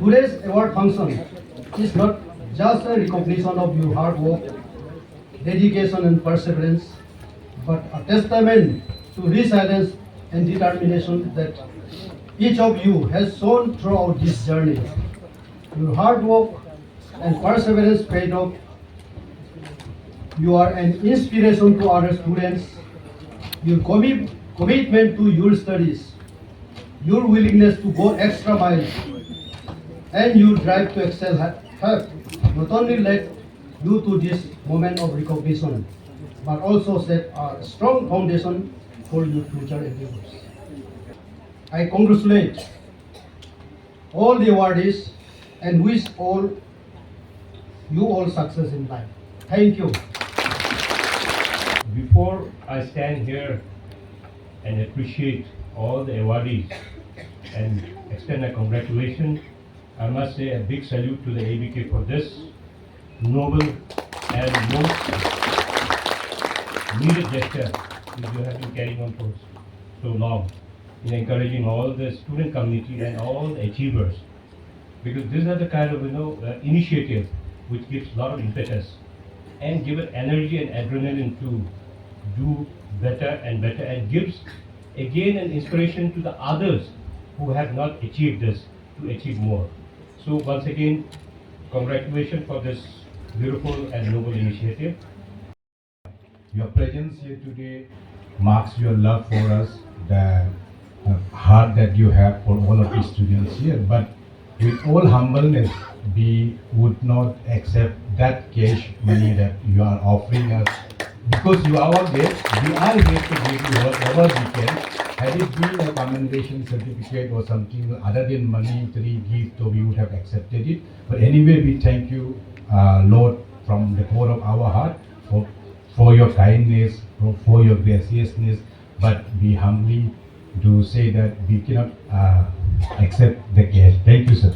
Today's award function is not just a recognition of your hard work, dedication and perseverance, but a testament to resilience and determination that each of you has shown throughout this journey. Your hard work and perseverance paid off. You are an inspiration to other students. Your commitment to your studies, your willingness to go extra miles, and your drive to excel have not only led you to this moment of recognition, but also set a strong foundation for your future endeavors. I congratulate all the awardees and wish you all success in life. Thank you. Before I stand here and appreciate all the awardees and extend a congratulations, I must say a big salute to the ABK for this noble and most needed gesture which you have been carrying on for so long in encouraging all the student community and all the achievers, because these are the kind of initiative which gives a lot of impetus and give it energy and adrenaline to do better and better, and gives again an inspiration to the others who have not achieved this to achieve more. So once again, congratulations for this beautiful and noble initiative. Your presence here today marks your love for us, the heart that you have for all of the students here. But with all humbleness, we would not accept that cash money that you are offering us. Because you are our guest, we are here to give you whatever we can. Had it been a commendation certificate or something other than monetary gift, so we would have accepted it. But anyway, we thank you, Lord, from the core of our heart for your kindness, for your graciousness. But we humbly do say that we cannot accept the cash. Thank you, sir.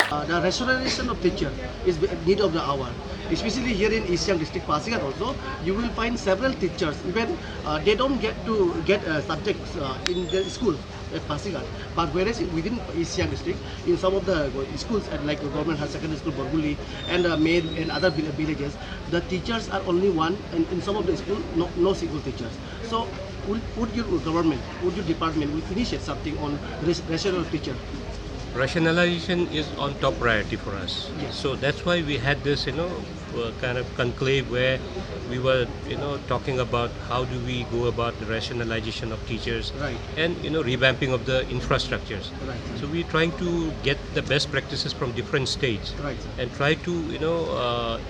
The rationalization of teacher is need of the hour. Especially here in East Siang District, Pasighat also, you will find several teachers, even they don't get subjects in the school at Pasighat. But whereas within East Siang District, in some of the schools like Government High Secondary School, Borguli, and Maid and other villages, the teachers are only one, and in some of the schools, no single teachers. So would your government, would your department will initiate something on rational teacher? Rationalization is on top priority for us. Yes. So that's why we had this, kind of conclave where we were, talking about how do we go about the rationalization of teachers, Right. and revamping of the infrastructures. Right. So we're trying to get the best practices from different states, Right. and try to,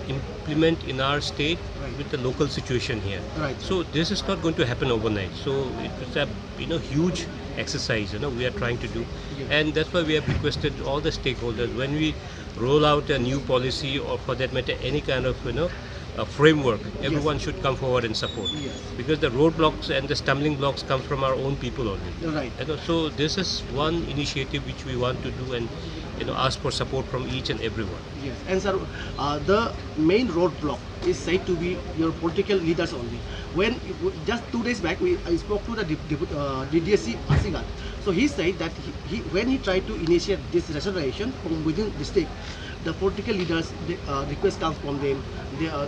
implement in our state Right. with the local situation here. Right. So this is not going to happen overnight. So it's a huge exercise we are trying to do, Yes. and that's why we have requested all the stakeholders when we roll out a new policy, or for that matter any kind of a framework, everyone should come forward and support. Yes. Because the roadblocks and the stumbling blocks come from our own people only. Right. So this is one initiative which we want to do, and ask for support from each and everyone. Yes, and sir, the main roadblock is said to be your political leaders only. When just 2 days back, I spoke to the DDSC Pasigat. So he said that when he tried to initiate this restoration from within district, the political leaders request comes from them.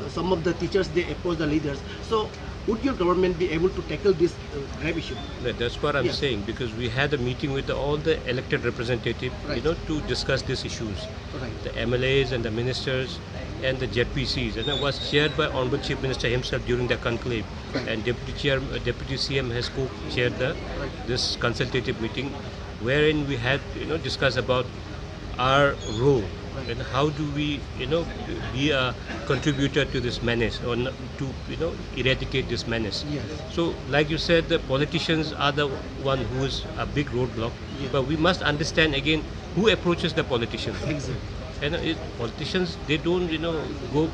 Some of the teachers they oppose the leaders. So would your government be able to tackle this grave issue? That's what I'm Yes. saying, because we had a meeting with all the elected representatives, Right. to discuss these issues. Right. The MLAs and the ministers and the ZPCs, and it was chaired by Honorable Chief Minister himself during the conclave, Right. and Deputy CM has co-chaired Right. this consultative meeting, wherein we had discussed about our role and how do we be a contributor to this menace, or to eradicate this menace. Yes. So, like you said, the politicians are the one who is a big roadblock. Yeah. But we must understand again who approaches the politicians. Exactly. And politicians, they don't go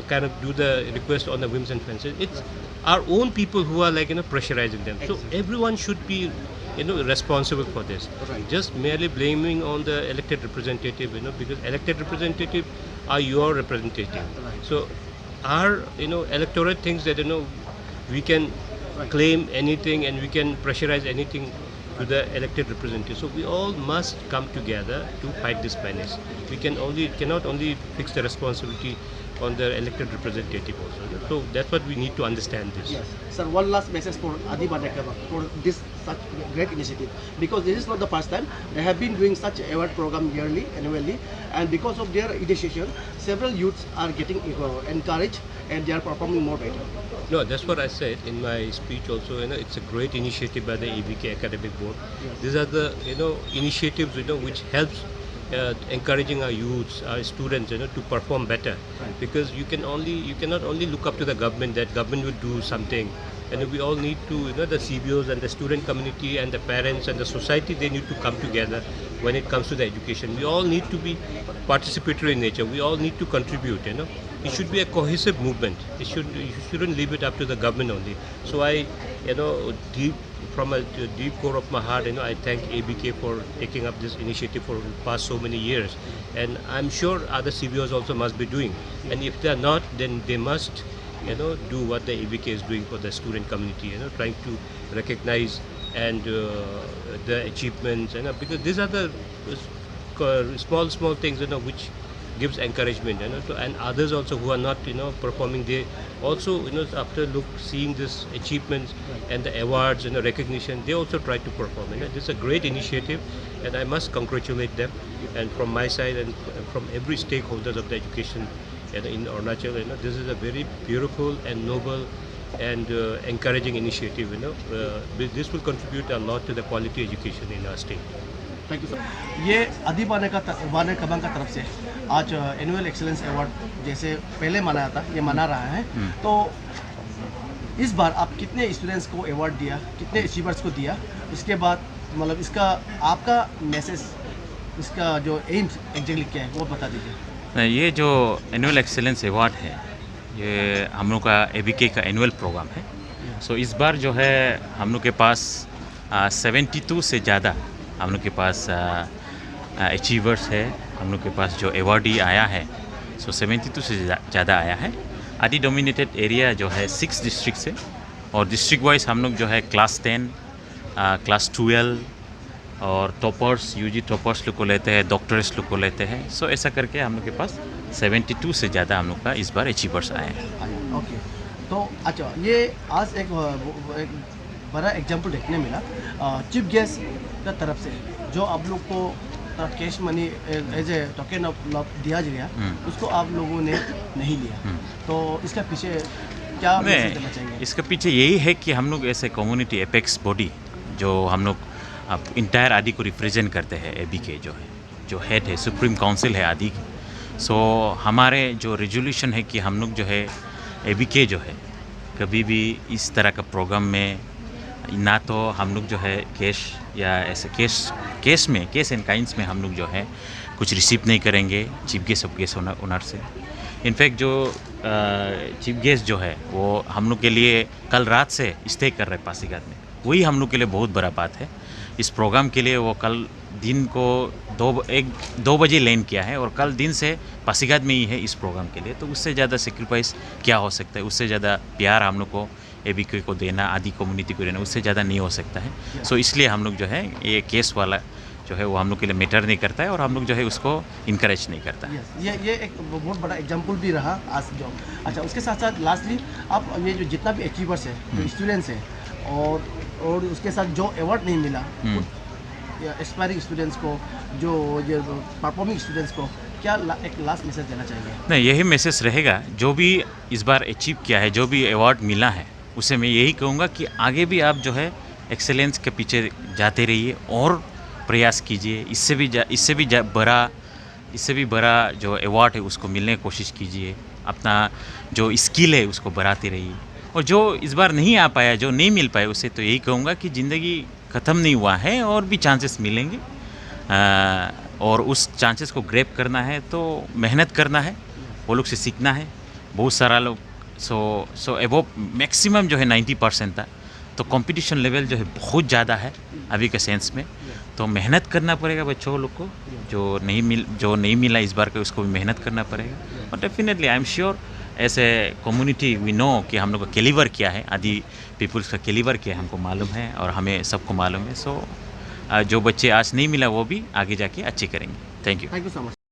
kind of do the request on the whims and fancies. It's our own people who are pressurizing them. So Exactly. everyone should be responsible for this. Right. Just merely blaming on the elected representative, because elected representative are your representative. Right. So our electorate thinks that we can Right. claim anything and we can pressurize anything to the elected representative. So we all must come together to fight this menace. We cannot only fix the responsibility on the elected representative also. So that's what we need to understand this. Yes. Sir, one last message for Adi Banekaba for this such great initiative, because this is not the first time they have been doing such award program annually, and because of their initiation, several youths are getting encouraged and they are performing more better. No, that's what I said in my speech also. It's a great initiative by the ABK Academic Board. Yes. These are the initiatives which helps encouraging our youths, our students, to perform better. Right. Because you cannot only look up to the government that government will do something. And we all need to, the CBOs and the student community and the parents and the society, they need to come together when it comes to the education. We all need to be participatory in nature. We all need to contribute, It should be a cohesive movement. You shouldn't leave it up to the government only. So I, from a deep core of my heart, I thank ABK for taking up this initiative for the past so many years. And I'm sure other CBOs also must be doing. And if they're not, then they must do what the ABK is doing for the student community, trying to recognize and the achievements, because these are the small things, which gives encouragement, and others also who are not, performing, they also, after seeing this achievements and the awards and recognition, they also try to perform. This is a great initiative, and I must congratulate them. And from my side and from every stakeholders of the education in Arunachal, this is a very beautiful and noble and encouraging initiative. This will contribute a lot to the quality education in our state. Thank you sir. ये अदी बाने कबांग का तरफ से आज annual excellence award जैसे पहले मनाया था, ये मना रहा है। तो इस बार आप कितने स्टूडेंट्स को अवार्ड दिया, कितने अचीवर्स को दिया, इसके बाद मतलब इसका आपका मैसेज, इसका जो एम्स एग्जैक्टली क्या है वो बता दीजिए। ये जो एनुअल एक्सीलेंस अवार्ड है, ये हम लोग का ABK का एनुअल प्रोग्राम है। सो इस बार जो है हम लोग के पास 72 से ज़्यादा हम लोग के पास अचीवर्स है। हम लोग के पास जो अवार्डी आया है, सो 72 से ज़्यादा आया है। आदि डोमिनेटेड एरिया जो है 6 डिस्ट्रिक्ट से, और डिस्ट्रिक्ट वाइज हम लोग जो है क्लास 10, क्लास 12 और टॉपर्स, UG टॉपर्स लोग को लेते हैं, डॉक्टर्स लोग को लेते हैं। सो ऐसा करके हम लोग के पास 72 से ज़्यादा हम लोग का इस बार अचीवर्स आए हैं। ओके, तो अच्छा, ये आज एक बड़ा एग्जाम्पल देखने मिला चीफ गेस्ट का तरफ से, जो आप लोग को cash money as a token of love दिया गया, उसको आप लोगों ने नहीं लिया। तो इसका पीछे क्या मैसेज देना चाहेंगे? इसके पीछे यही है कि हम लोग ऐसे कम्युनिटी एपेक्स बॉडी, जो हम लोग इंटायर आदि को रिप्रेजेंट करते हैं, ABK जो हेड है, सुप्रीम काउंसिल है आदि की। सो हमारे जो रेजोल्यूशन है कि हम लोग जो है ABK जो है कभी भी इस तरह का प्रोग्राम में ना तो हम लोग जो है कैश या ऐसे केस एंड काइंड्स में हम लोग जो है कुछ रिसीव नहीं करेंगे चीफ गेस्ट ओनर से। इनफैक्ट जो चीफ गेस्ट जो है वो हम लोग के लिए कल रात से स्टे कर रहे पासीघाट में, वही हम लोग के लिए बहुत बड़ा बात है। इस प्रोग्राम के लिए वो कल दिन को 2 बजे लैंड किया है और कल दिन से पासीघाट में ही है इस प्रोग्राम के लिए, तो उससे ज़्यादा सेक्रीफाइस क्या हो सकता है, उससे ज़्यादा प्यार हम लोग को एबीके को देना, आदि कम्युनिटी को देना, उससे ज़्यादा नहीं हो सकता है। सो इसलिए हम लोग जो है ये केस वाला जो है वो हम लोग के लिए मैटर नहीं करता है और हम लोग जो है उसको इनकरेज नहीं करता है। ये एक बहुत बड़ा एग्जाम्पल भी रहा आज जो। अच्छा, उसके साथ साथ लास्टली आप ये जो जितना भी अचीवर्स है, जो स्टूडेंट्स हैं और उसके साथ जो अवार्ड नहीं मिला एस्पायरिंग स्टूडेंट्स को, जो परफॉर्मिंग स्टूडेंट्स को, क्या एक लास्ट मैसेज देना चाहिए? नहीं, यही मैसेज रहेगा, जो भी इस बार अचीव किया है, जो भी अवार्ड मिला है, उसे मैं यही कहूँगा कि आगे भी आप जो है एक्सेलेंस के पीछे जाते रहिए और प्रयास कीजिए। इससे भी बड़ा जो अवार्ड है उसको मिलने की कोशिश कीजिए। अपना जो स्किल है उसको बढ़ाते रहिए और जो इस बार नहीं आ पाया, जो नहीं मिल पाया, उसे तो यही कहूँगा कि ज़िंदगी ख़त्म नहीं हुआ है और भी चांसेस मिलेंगे और उस चांसेस को ग्रैब करना है तो मेहनत करना है, वो लोग से सीखना है। बहुत सारा लोग सो एबोव मैक्सिमम जो है 90% था, तो कंपटीशन लेवल जो है बहुत ज़्यादा है अभी के सेंस में, तो मेहनत करना पड़ेगा बच्चों लोग को। जो नहीं मिला इस बार के उसको भी मेहनत करना पड़ेगा और definitely I am sure as a community we know कि हम लोग का कैलिबर क्या है, आदि पीपल्स का कैलिबर क्या है हमको मालूम है और हमें सबको मालूम है। सो जो बच्चे आज नहीं मिला वो भी आगे जाके अच्छे करेंगे। Thank you. Thank you so much.